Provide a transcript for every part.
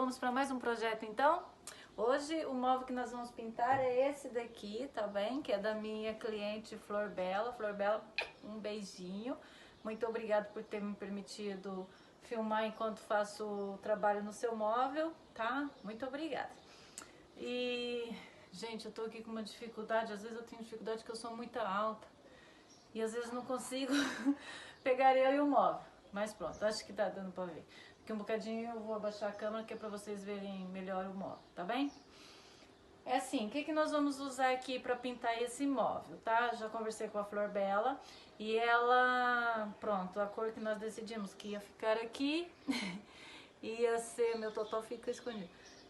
vamos para mais um projeto então? Hoje o móvel que nós vamos pintar é esse daqui, tá bem? Que é da minha cliente Flor Bela. Flor Bela, um beijinho. Muito obrigada por ter me permitido filmar enquanto faço o trabalho no seu móvel, tá? Muito obrigada. E, gente, eu tô aqui com uma dificuldade, às vezes eu tenho dificuldade que eu sou muito alta. E às vezes não consigo pegar eu e o móvel. Mas pronto, acho que tá dando pra ver. Daqui um bocadinho eu vou abaixar a câmera que é pra vocês verem melhor o móvel, tá bem? É assim, o que nós vamos usar aqui pra pintar esse móvel, tá? Já conversei com a Flor Bela e ela, pronto, a cor que nós decidimos que ia ficar aqui ia ser, meu totó fica escondido,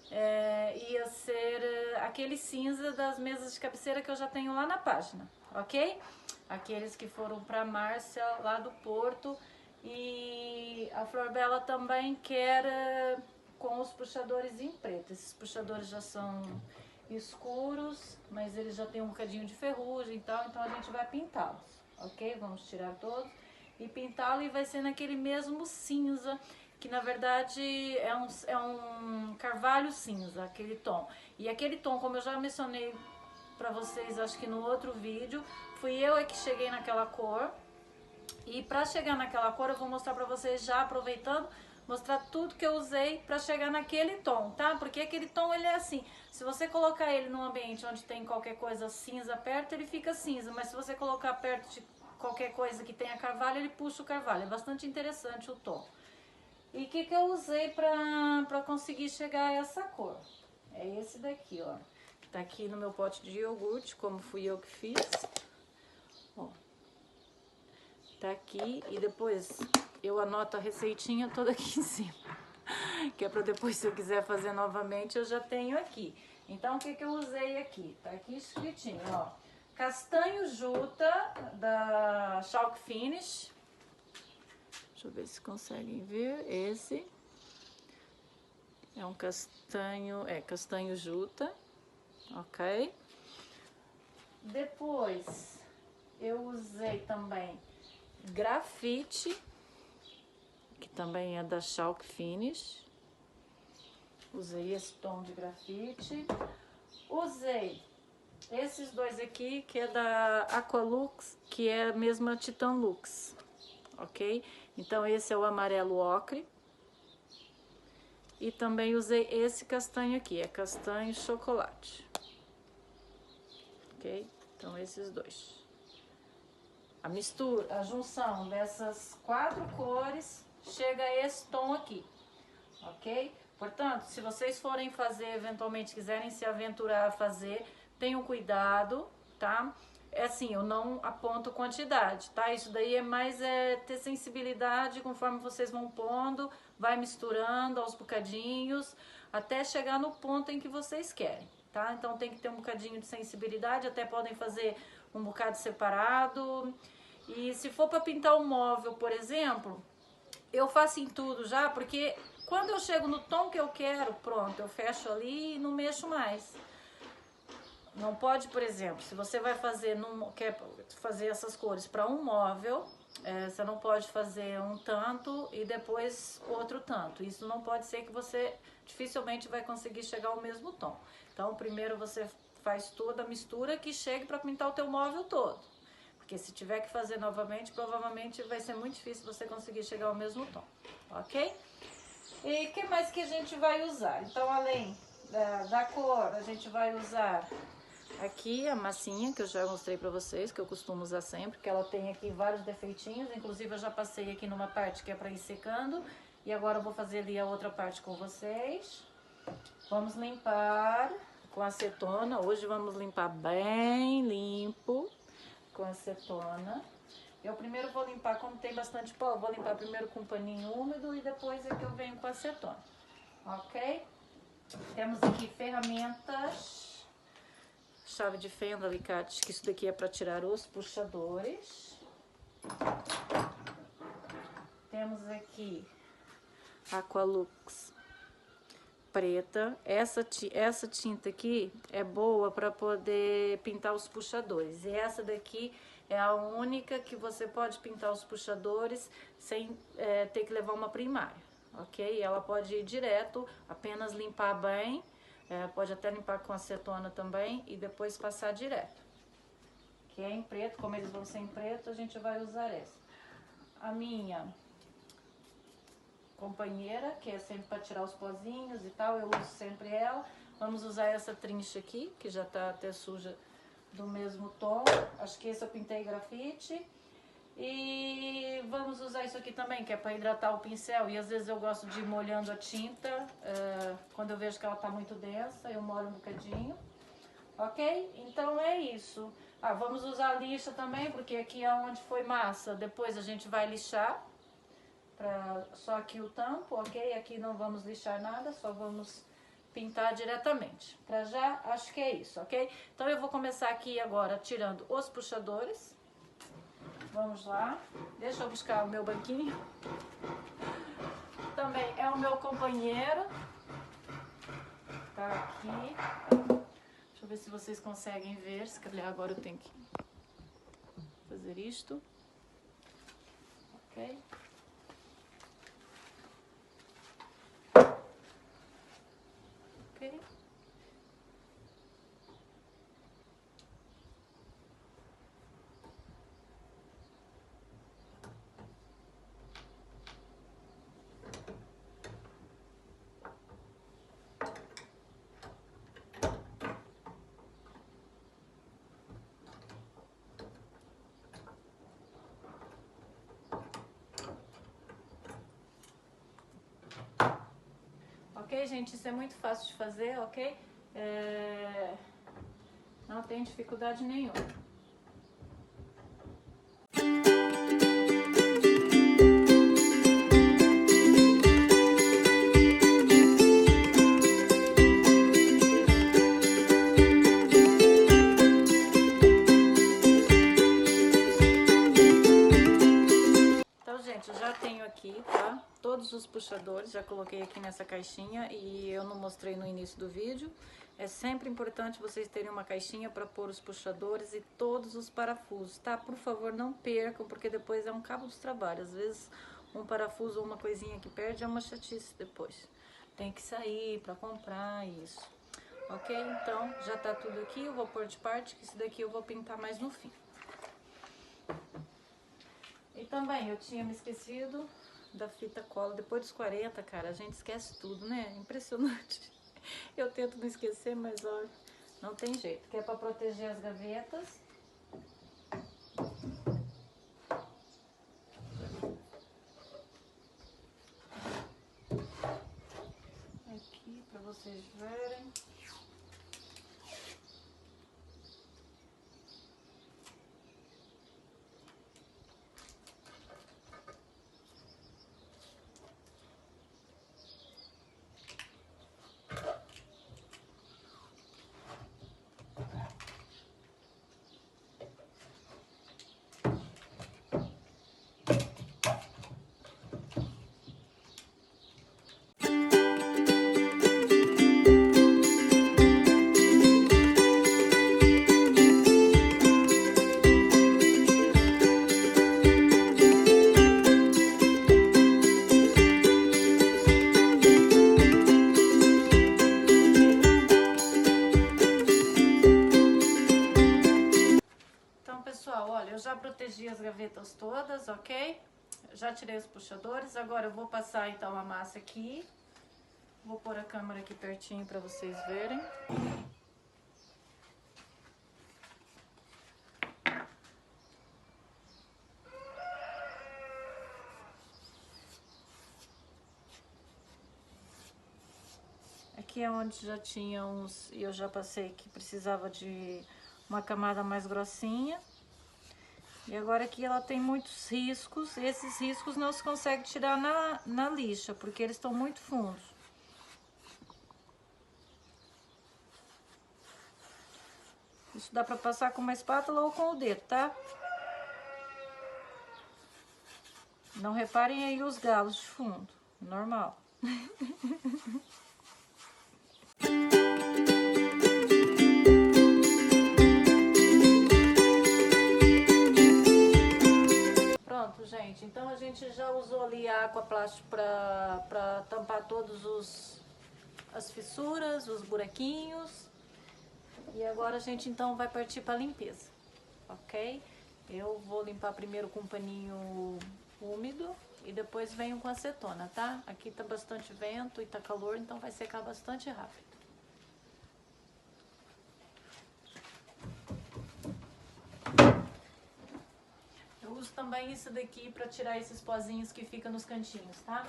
ia ser aquele cinza das mesas de cabeceira que eu já tenho lá na página, ok? Aqueles que foram pra Márcia lá do Porto. E a Flor Bela também quer com os puxadores em preto. Esses puxadores já são escuros, mas eles já tem um bocadinho de ferrugem e tal, então a gente vai pintá-los, ok? Vamos tirar todos e pintá-lo, e vai ser naquele mesmo cinza, que na verdade é um carvalho cinza, aquele tom. E aquele tom, como eu já mencionei pra vocês, acho que no outro vídeo, fui eu que cheguei naquela cor. E pra chegar naquela cor eu vou mostrar pra vocês, já aproveitando, mostrar tudo que eu usei pra chegar naquele tom, tá? Porque aquele tom, ele é assim, se você colocar ele num ambiente onde tem qualquer coisa cinza perto, ele fica cinza. Mas se você colocar perto de qualquer coisa que tenha carvalho, ele puxa o carvalho. É bastante interessante o tom. E o que eu usei pra conseguir chegar a essa cor? É esse daqui, ó. Tá aqui no meu pote de iogurte, como fui eu que fiz. Ó. Tá aqui, e depois eu anoto a receitinha toda aqui em cima, que é pra depois, se eu quiser fazer novamente, eu já tenho aqui. Então o que eu usei aqui? Tá aqui escritinho, ó, castanho juta da Chalk Finish. Deixa eu ver se conseguem ver. Esse é um castanho, castanho juta, ok? Depois eu usei também grafite, que também é da Chalk Finish. Usei esse tom de grafite. Usei esses dois aqui, que é da Aqualux, que é a mesma Titan Lux, ok? Então esse é o amarelo ocre. E também usei esse castanho aqui, é castanho chocolate, ok? Então esses dois. A mistura, a junção dessas quatro cores chega a esse tom aqui, ok? Portanto, se vocês forem fazer, eventualmente quiserem se aventurar a fazer, tenham cuidado, tá? É assim, eu não aponto quantidade, tá? Isso daí é mais ter sensibilidade conforme vocês vão pondo, vai misturando aos bocadinhos, até chegar no ponto em que vocês querem, tá? Então tem que ter um bocadinho de sensibilidade, até podem fazer um bocado separado. E se for para pintar um móvel, por exemplo, eu faço em tudo já, porque quando eu chego no tom que eu quero, pronto, eu fecho ali e não mexo mais. Não pode, por exemplo, se você vai fazer, quer fazer essas cores para um móvel, você não pode fazer um tanto e depois outro tanto. Isso não pode ser, que você dificilmente vai conseguir chegar ao mesmo tom. Então, primeiro você faz toda a mistura que chegue para pintar o teu móvel todo. Porque se tiver que fazer novamente, provavelmente vai ser muito difícil você conseguir chegar ao mesmo tom, ok? E o que mais que a gente vai usar? Então, além da cor, a gente vai usar aqui a massinha, que eu já mostrei pra vocês, que eu costumo usar sempre, que ela tem aqui vários defeitinhos. Inclusive, eu já passei aqui numa parte que é pra ir secando. E agora eu vou fazer ali a outra parte com vocês. Vamos limpar com acetona. Hoje vamos limpar bem limpo com acetona. Eu primeiro vou limpar, como tem bastante pó, vou limpar primeiro com um paninho úmido e depois é que eu venho com acetona, ok? Temos aqui ferramentas, chave de fenda, alicate, que isso daqui é para tirar os puxadores. Temos aqui Aqualux preta. Essa tinta aqui é boa para poder pintar os puxadores. E essa daqui é a única que você pode pintar os puxadores sem ter que levar uma primária, ok? Ela pode ir direto, apenas limpar bem, pode até limpar com acetona também e depois passar direto. Que é em preto, como eles vão ser em preto, a gente vai usar essa. A minha companheira, que é sempre para tirar os pozinhos e tal, eu uso sempre ela. Vamos usar essa trincha aqui, que já tá até suja do mesmo tom. Acho que esse eu pintei grafite. E vamos usar isso aqui também, que é para hidratar o pincel. E às vezes eu gosto de ir molhando a tinta, quando eu vejo que ela tá muito densa, eu molho um bocadinho. Ok? Então é isso. Vamos usar a lixa também, porque aqui é onde foi massa. Depois a gente vai lixar. Só aqui o tampo, ok? Aqui não vamos lixar nada, só vamos pintar diretamente. Pra já, acho que é isso, ok? Então eu vou começar aqui agora tirando os puxadores. Vamos lá. Deixa eu buscar o meu banquinho. Também é o meu companheiro. Tá aqui. Deixa eu ver se vocês conseguem ver. Se calhar agora eu tenho que fazer isto. Ok? Ok? Ok, gente? Isso é muito fácil de fazer, ok? Não tem dificuldade nenhuma. Então, gente, eu já tenho aqui, tá? Todos os puxadores, já coloquei aqui nessa caixinha e eu não mostrei no início do vídeo. É sempre importante vocês terem uma caixinha para pôr os puxadores e todos os parafusos, tá? Por favor, não percam, porque depois é um cabo dos trabalhos. Às vezes um parafuso ou uma coisinha que perde é uma chatice depois. Tem que sair para comprar isso. Ok? Então, já tá tudo aqui. Eu vou pôr de parte, que isso daqui eu vou pintar mais no fim. E também, eu tinha me esquecido da fita cola. Depois dos 40, cara, a gente esquece tudo, né? Impressionante. Eu tento não esquecer, mas olha, não tem jeito. Que é pra proteger as gavetas. Aqui, pra vocês verem. Eu já protegi as gavetas todas, ok? Já tirei os puxadores. Agora eu vou passar então a massa aqui. Vou pôr a câmera aqui pertinho para vocês verem. Aqui é onde já tinha uns, e eu já passei que precisava de uma camada mais grossinha. E agora aqui ela tem muitos riscos. Esses riscos não se consegue tirar na lixa, porque eles estão muito fundos. Isso dá pra passar com uma espátula ou com o dedo, tá? Não reparem aí os galos de fundo, normal. Pronto, gente, então a gente já usou ali a Aquaplast para tampar todos as fissuras, os buraquinhos. E agora a gente então vai partir para a limpeza, ok? Eu vou limpar primeiro com um paninho úmido e depois venho com acetona, tá? Aqui tá bastante vento e tá calor, então vai secar bastante rápido. Eu uso também isso daqui para tirar esses pozinhos que ficam nos cantinhos, tá?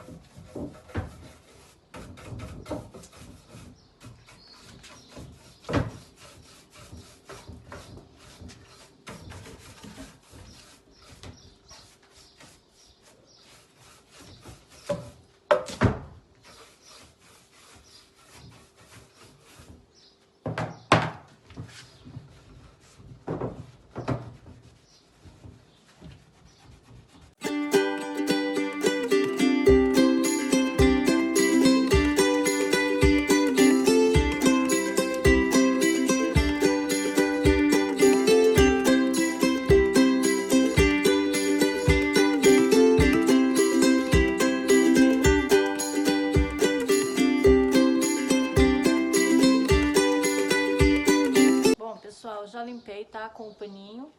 Pessoal, já limpei, tá? Com o paninho.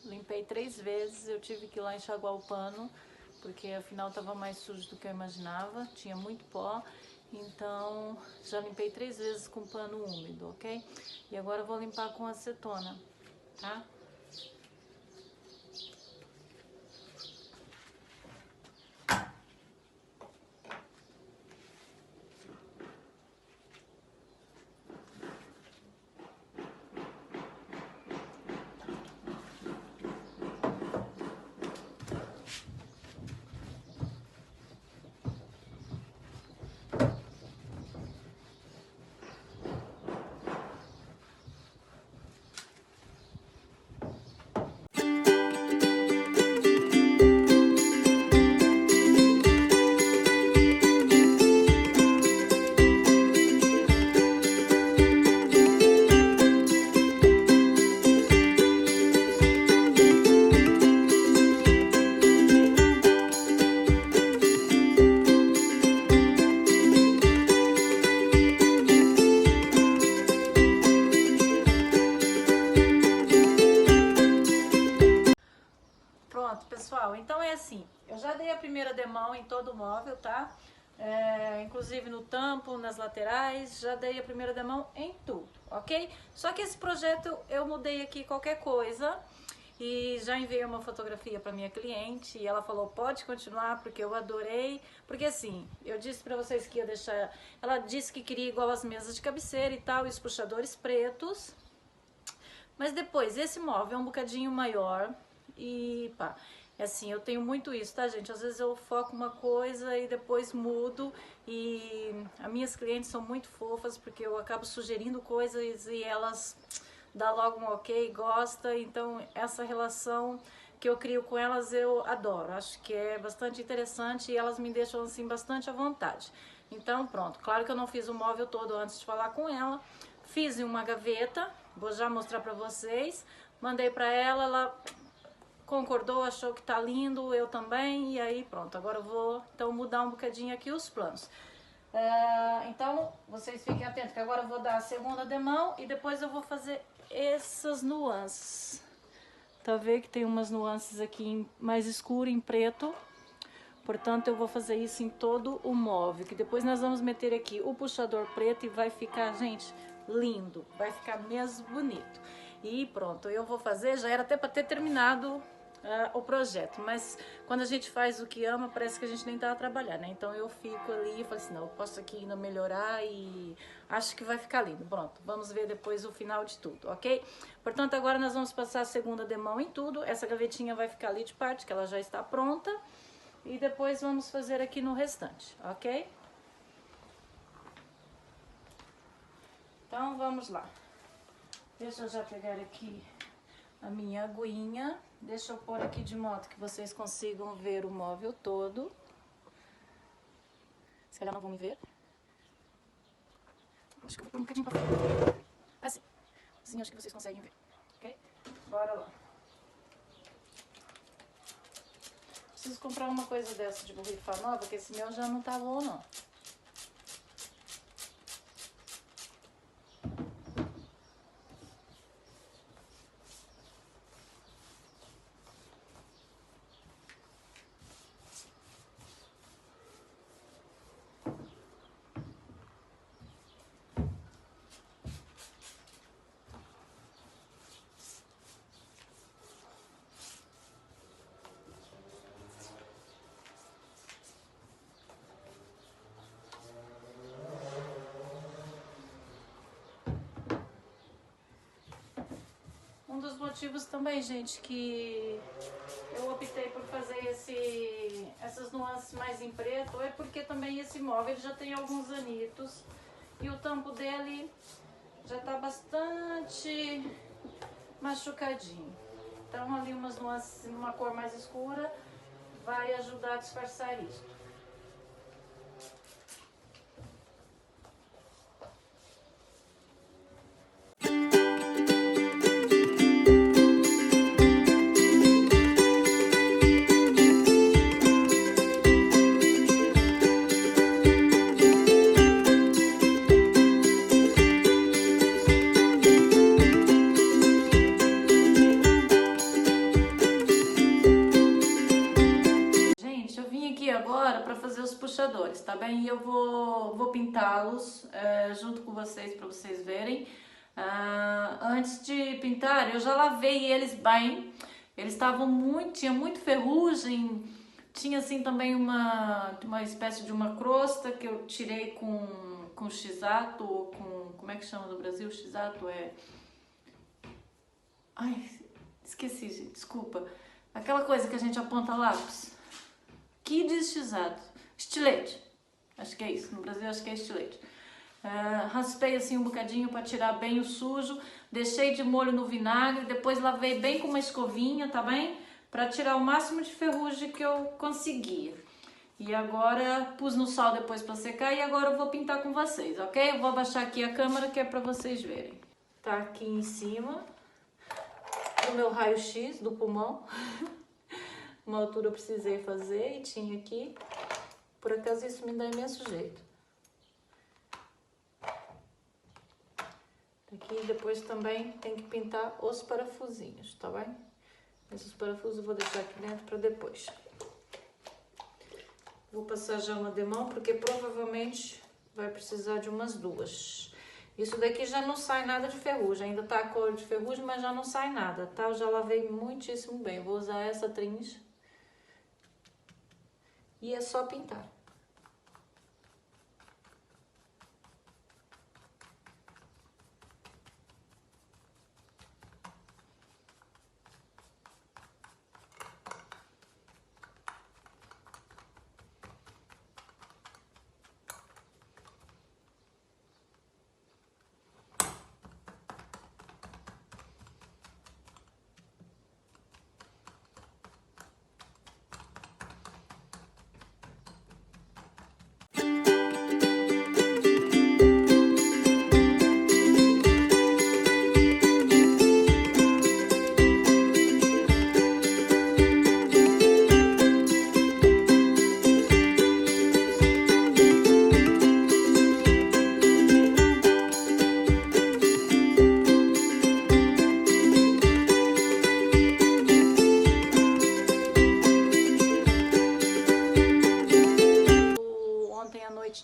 Limpei 3 vezes, eu tive que ir lá enxaguar o pano, porque afinal tava mais sujo do que eu imaginava, tinha muito pó. Então, já limpei 3 vezes com pano úmido, ok? E agora eu vou limpar com acetona, tá? Pronto, pessoal, então é assim, eu já dei a primeira demão em todo o móvel, tá? Inclusive no tampo, nas laterais, já dei a primeira demão em tudo, ok? Só que esse projeto eu mudei aqui qualquer coisa e já enviei uma fotografia para minha cliente e ela falou, pode continuar porque eu adorei, porque assim, eu disse para vocês que ia deixar, ela disse que queria igual as mesas de cabeceira e tal, e os puxadores pretos, mas depois esse móvel é um bocadinho maior. E pá, assim, eu tenho muito isso, tá, gente? Às vezes eu foco uma coisa e depois mudo. E as minhas clientes são muito fofas porque eu acabo sugerindo coisas e elas dão logo um ok, gostam. Então, essa relação que eu crio com elas eu adoro. Acho que é bastante interessante e elas me deixam, assim, bastante à vontade. Então, pronto. Claro que eu não fiz o móvel todo antes de falar com ela. Fiz em uma gaveta, vou já mostrar pra vocês. Mandei pra ela, ela concordou, achou que tá lindo, eu também, e aí pronto, agora eu vou então mudar um bocadinho aqui os planos. Então, vocês fiquem atentos que agora eu vou dar a segunda demão e depois eu vou fazer essas nuances. Tá vendo que tem umas nuances aqui mais escuro em preto, portanto eu vou fazer isso em todo o móvel, que depois nós vamos meter aqui o puxador preto e vai ficar, gente, lindo, vai ficar mesmo bonito. E pronto, eu vou fazer, já era até para ter terminado o projeto, mas quando a gente faz o que ama, parece que a gente nem tá a trabalhar, né? Então eu fico ali e falo assim, não, eu posso aqui ainda melhorar e acho que vai ficar lindo. Pronto, vamos ver depois o final de tudo, ok? Portanto, agora nós vamos passar a segunda demão em tudo. Essa gavetinha vai ficar ali de parte, que ela já está pronta. E depois vamos fazer aqui no restante, ok? Então, vamos lá. Deixa eu já pegar aqui a minha aguinha. Deixa eu pôr aqui de modo que vocês consigam ver o móvel todo. Se calhar não vão me ver. Acho que eu vou pôr um bocadinho pra fora. Assim. Assim acho que vocês conseguem ver. Ok? Bora lá. preciso comprar uma coisa dessa de borrifar nova, porque esse meu já não tá bom não. Um dos motivos também, gente, que eu optei por fazer essas nuances mais em preto é porque também esse móvel já tem alguns anitos e o tampo dele já tá bastante machucadinho. Então ali umas nuances numa cor mais escura vai ajudar a disfarçar isso. Agora para fazer os puxadores, tá bem? E eu vou pintá-los junto com vocês para vocês verem. Antes de pintar, eu já lavei eles bem. Eles estavam tinha muito ferrugem. Tinha assim também uma espécie de uma crosta que eu tirei com X-Ato, ou com, como é que chama no Brasil? X-Ato é... Ai, esqueci, gente, desculpa. Aquela coisa que a gente aponta lápis. Que diz X-Ato? Estilete. Acho que é isso. No Brasil acho que é estilete. Raspei assim um bocadinho para tirar bem o sujo. Deixei de molho no vinagre. Depois lavei bem com uma escovinha, tá bem? Para tirar o máximo de ferrugem que eu conseguia. E agora pus no sol depois para secar e agora eu vou pintar com vocês, ok? Eu vou abaixar aqui a câmera que é para vocês verem. Tá aqui em cima do meu raio-x do pulmão. Uma altura eu precisei fazer e tinha aqui. Por acaso isso me dá imenso jeito. Aqui depois também tem que pintar os parafusinhos, tá bem? Esses parafusos eu vou deixar aqui dentro para depois. Vou passar já uma demão porque provavelmente vai precisar de umas duas. Isso daqui já não sai nada de ferrugem, ainda tá a cor de ferrugem, mas já não sai nada, tá? Eu já lavei muitíssimo bem. Vou usar essa trincha. E é só pintar.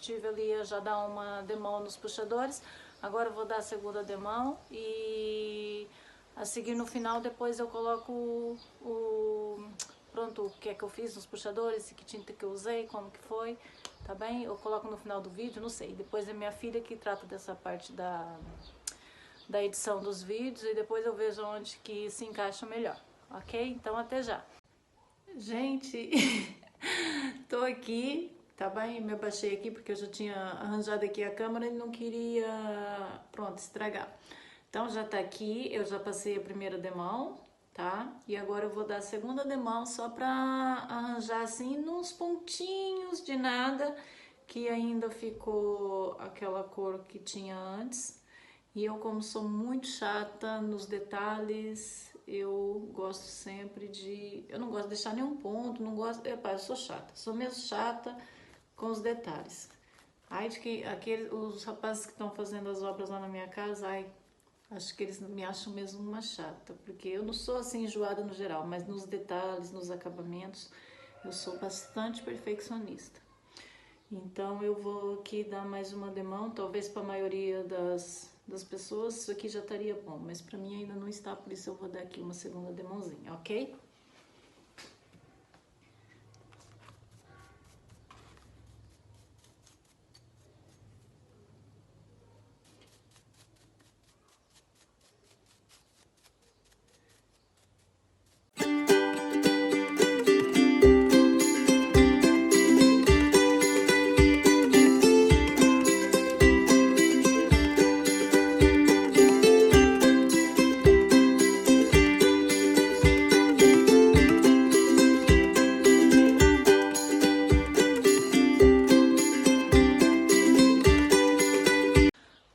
Tive ali já dar uma demão nos puxadores. Agora eu vou dar a segunda demão e a seguir no final depois eu coloco pronto, o que é que eu fiz nos puxadores, que tinta que eu usei, como que foi, tá bem? Eu coloco no final do vídeo, não sei. Depois é minha filha que trata dessa parte da edição dos vídeos e depois eu vejo onde que se encaixa melhor, ok? Então até já. Gente, tô aqui. Tá bem? Me abaixei aqui porque eu já tinha arranjado aqui a câmera e não queria, pronto, estragar. Então já tá aqui, eu já passei a primeira demão, tá? E agora eu vou dar a segunda demão só pra arranjar assim nos pontinhos de nada, que ainda ficou aquela cor que tinha antes. E eu, como sou muito chata nos detalhes, eu gosto sempre de... Eu não gosto de deixar nenhum ponto, não gosto... Epá, eu sou chata, sou mesmo chata com os detalhes. Ai, de que os rapazes que estão fazendo as obras lá na minha casa, ai, acho que eles me acham mesmo uma chata, porque eu não sou assim enjoada no geral, mas nos detalhes, nos acabamentos, eu sou bastante perfeccionista. Então eu vou aqui dar mais uma demão, talvez para a maioria das pessoas isso aqui já estaria bom, mas para mim ainda não está, por isso eu vou dar aqui uma segunda demãozinha, ok?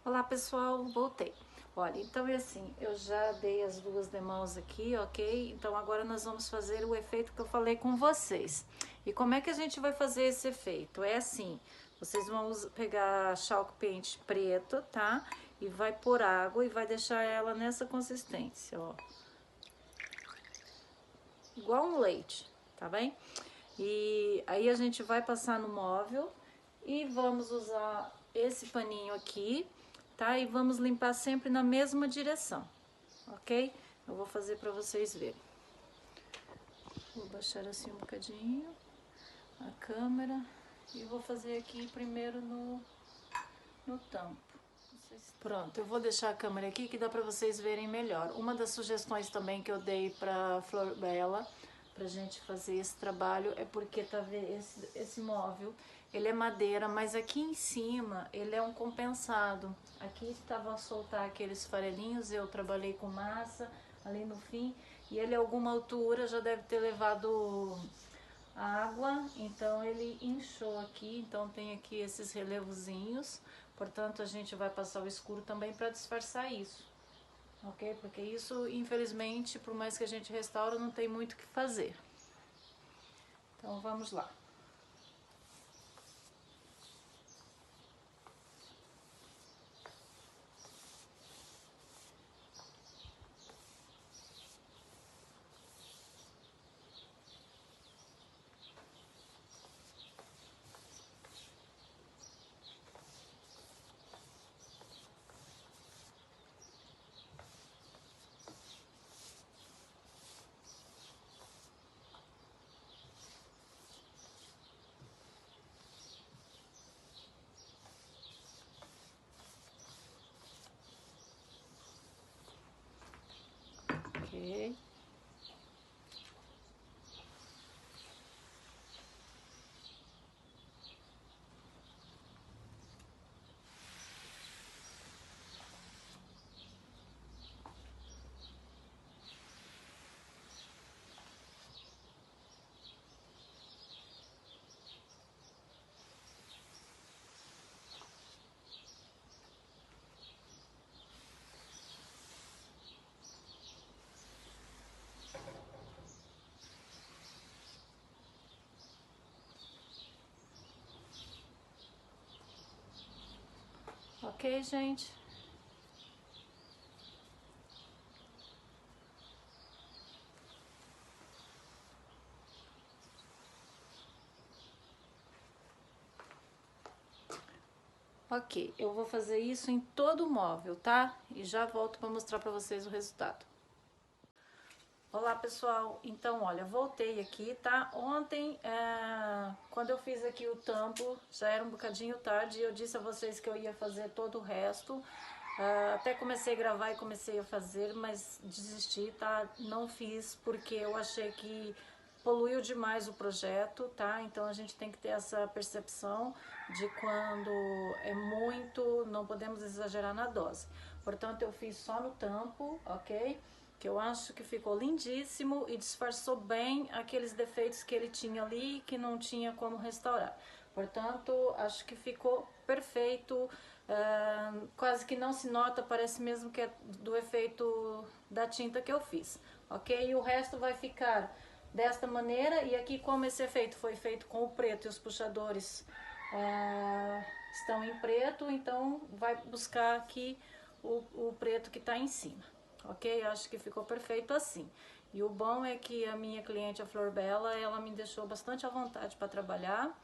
Olá pessoal, voltei. Olha, então é assim, eu já dei as duas demãos aqui, ok? Então agora nós vamos fazer o efeito que eu falei com vocês. E como é que a gente vai fazer esse efeito? É assim, vocês vão pegar chalk paint preto, tá? E vai pôr água e vai deixar ela nessa consistência, ó. Igual um leite, tá bem? E aí a gente vai passar no móvel e vamos usar esse paninho aqui, tá? E vamos limpar sempre na mesma direção, ok? Eu vou fazer para vocês verem. Vou baixar assim um bocadinho a câmera e vou fazer aqui primeiro no tampo. Pronto, eu vou deixar a câmera aqui que dá para vocês verem melhor. Uma das sugestões também que eu dei para Flor Bela, pra gente fazer esse trabalho, é porque tá vendo esse móvel, ele é madeira, mas aqui em cima ele é um compensado. Aqui estava a soltar aqueles farelinhos, eu trabalhei com massa ali no fim, e ele a alguma altura já deve ter levado água, então ele inchou aqui, então tem aqui esses relevozinhos, portanto a gente vai passar o escuro também para disfarçar isso, ok? Porque isso, infelizmente, por mais que a gente restaura, não tem muito o que fazer. Então vamos lá. Ok. Ok, gente? Ok, eu vou fazer isso em todo o móvel, tá? E já volto para mostrar para vocês o resultado. Olá pessoal, então olha, voltei aqui, tá? Ontem, quando eu fiz aqui o tampo, já era um bocadinho tarde e eu disse a vocês que eu ia fazer todo o resto. Até comecei a gravar e comecei a fazer, mas desisti, tá? Não fiz porque eu achei que poluiu demais o projeto, tá? Então a gente tem que ter essa percepção de quando é muito, não podemos exagerar na dose. Portanto, eu fiz só no tampo, ok? Que eu acho que ficou lindíssimo e disfarçou bem aqueles defeitos que ele tinha ali que não tinha como restaurar. Portanto, acho que ficou perfeito. quase que não se nota, parece mesmo que é do efeito da tinta que eu fiz, ok? E o resto vai ficar desta maneira, e aqui como esse efeito foi feito com o preto e os puxadores estão em preto, então vai buscar aqui o preto que está em cima, ok? Acho que ficou perfeito assim. E o bom é que a minha cliente, a Flor Bela, ela me deixou bastante à vontade para trabalhar.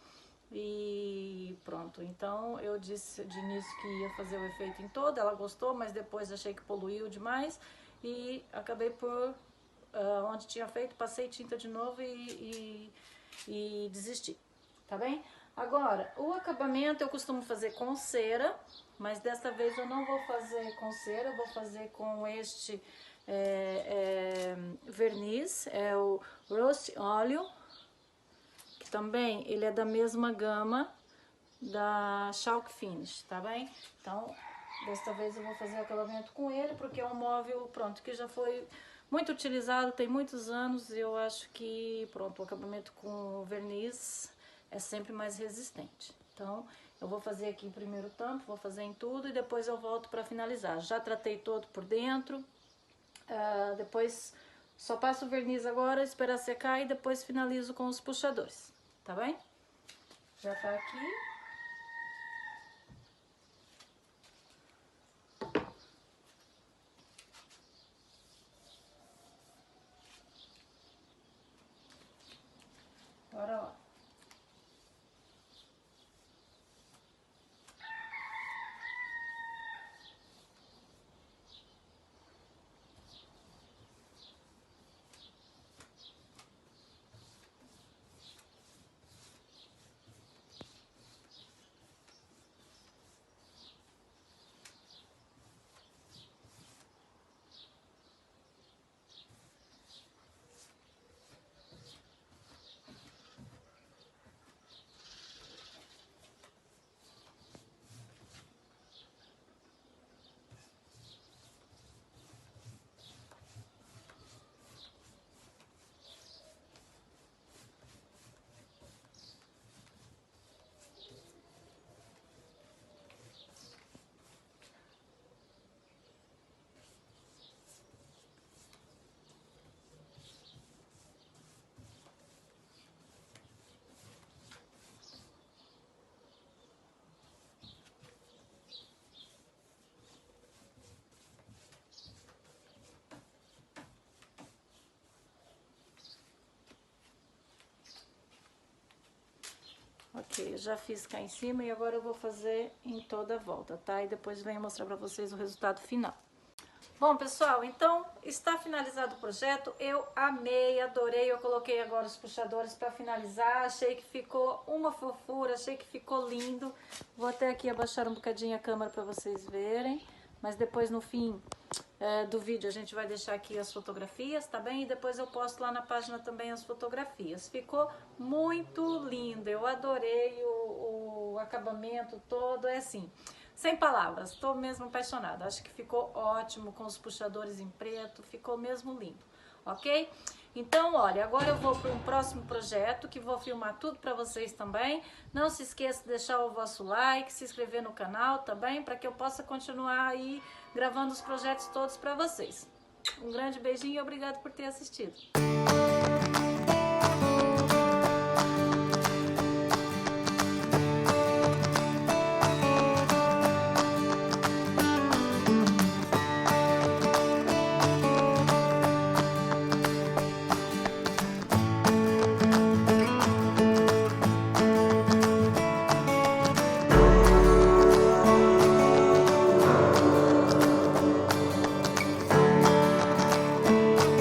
E pronto, então eu disse de início que ia fazer o efeito em todo, ela gostou, mas depois achei que poluiu demais e acabei por, onde tinha feito, passei tinta de novo e desisti, tá bem? Agora, o acabamento eu costumo fazer com cera, mas desta vez eu não vou fazer com cera, eu vou fazer com este verniz, é o Rust Óleo, que também ele é da mesma gama da Chalk Finish, tá bem? Então, desta vez eu vou fazer acabamento com ele, porque é um móvel, pronto, que já foi muito utilizado, tem muitos anos, e eu acho que, pronto, o acabamento com verniz é sempre mais resistente. Então, eu vou fazer aqui em primeiro tampo, vou fazer em tudo e depois eu volto para finalizar. Já tratei todo por dentro, depois só passo o verniz agora, esperar secar e depois finalizo com os puxadores, tá bem? Já tá aqui. Bora lá. Ok, eu já fiz cá em cima e agora eu vou fazer em toda a volta, tá? E depois venho mostrar pra vocês o resultado final. Bom, pessoal, então está finalizado o projeto. Eu amei, adorei. Eu coloquei agora os puxadores para finalizar. Achei que ficou uma fofura, achei que ficou lindo. Vou até aqui abaixar um bocadinho a câmera para vocês verem. Mas depois no fim do vídeo a gente vai deixar aqui as fotografias, tá bem? E depois eu posto lá na página também as fotografias. Ficou muito lindo. Eu adorei o acabamento todo. É assim, sem palavras, estou mesmo apaixonada. Acho que ficou ótimo com os puxadores em preto, ficou mesmo lindo, ok? Então, olha, agora eu vou para um próximo projeto que vou filmar tudo para vocês também. Não se esqueça de deixar o vosso like, se inscrever no canal também, para que eu possa continuar aí gravando os projetos todos para vocês. Um grande beijinho e obrigado por ter assistido.